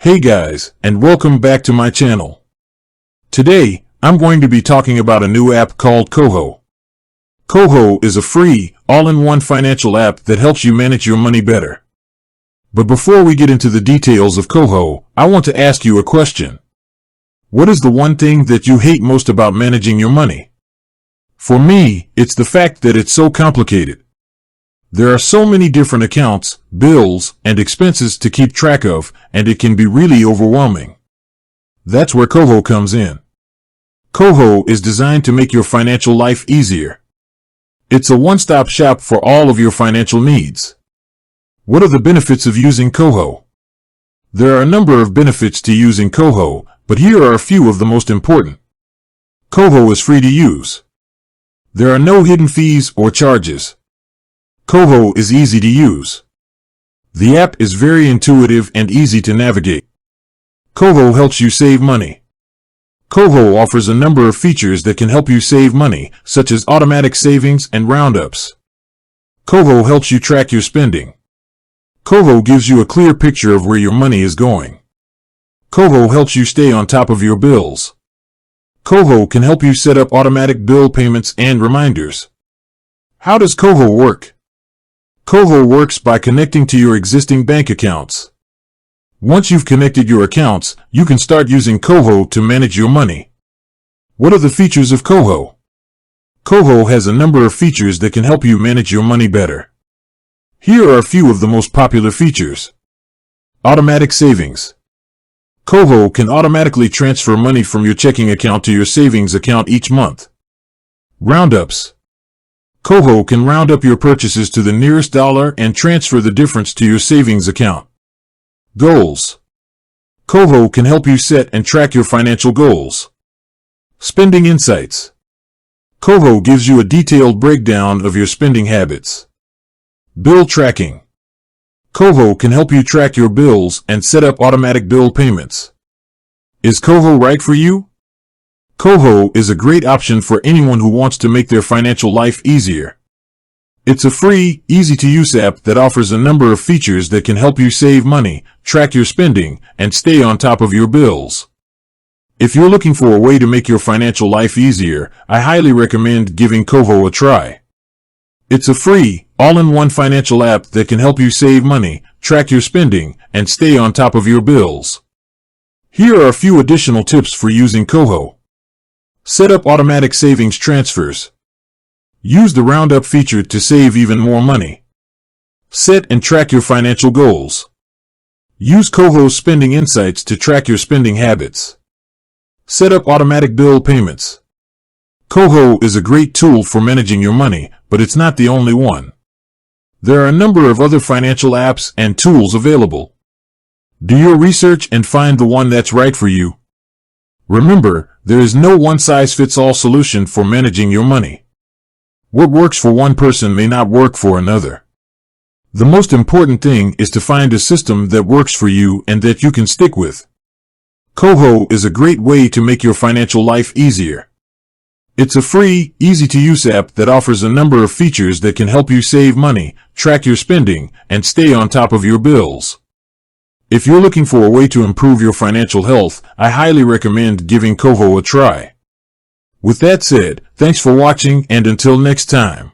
Hey guys, and welcome back to my channel. Today, I'm going to be talking about a new app called Koho. Koho is a free, all-in-one financial app that helps you manage your money better. But before we get into the details of Koho, I want to ask you a question. What is the one thing that you hate most about managing your money? For me, it's the fact that it's so complicated. There are so many different accounts, bills, and expenses to keep track of, and it can be really overwhelming. That's where Koho comes in. Koho is designed to make your financial life easier. It's a one-stop shop for all of your financial needs. What are the benefits of using Koho? There are a number of benefits to using Koho, but here are a few of the most important. Koho is free to use. There are no hidden fees or charges. Koho is easy to use. The app is very intuitive and easy to navigate. Koho helps you save money. Koho offers a number of features that can help you save money, such as automatic savings and roundups. Koho helps you track your spending. Koho gives you a clear picture of where your money is going. Koho helps you stay on top of your bills. Koho can help you set up automatic bill payments and reminders. How does Koho work? Koho works by connecting to your existing bank accounts. Once you've connected your accounts, you can start using Koho to manage your money. What are the features of Koho? Koho has a number of features that can help you manage your money better. Here are a few of the most popular features. Automatic savings. Koho can automatically transfer money from your checking account to your savings account each month. Roundups. Koho can round up your purchases to the nearest dollar and transfer the difference to your savings account. Goals. Koho can help you set and track your financial goals. Spending insights. Koho gives you a detailed breakdown of your spending habits. Bill tracking. Koho can help you track your bills and set up automatic bill payments. Is Koho right for you? Koho is a great option for anyone who wants to make their financial life easier. It's a free, easy-to-use app that offers a number of features that can help you save money, track your spending, and stay on top of your bills. If you're looking for a way to make your financial life easier, I highly recommend giving Koho a try. It's a free, all-in-one financial app that can help you save money, track your spending, and stay on top of your bills. Here are a few additional tips for using Koho. Set up automatic savings transfers. Use the roundup feature to save even more money. Set and track your financial goals. Use Koho's spending insights to track your spending habits. Set up automatic bill payments. Koho is a great tool for managing your money, but it's not the only one. There are a number of other financial apps and tools available. Do your research and find the one that's right for you. Remember, there is no one-size-fits-all solution for managing your money. What works for one person may not work for another. The most important thing is to find a system that works for you and that you can stick with. Koho is a great way to make your financial life easier. It's a free, easy-to-use app that offers a number of features that can help you save money, track your spending, and stay on top of your bills. If you're looking for a way to improve your financial health, I highly recommend giving Koho a try. With that said, thanks for watching, and until next time.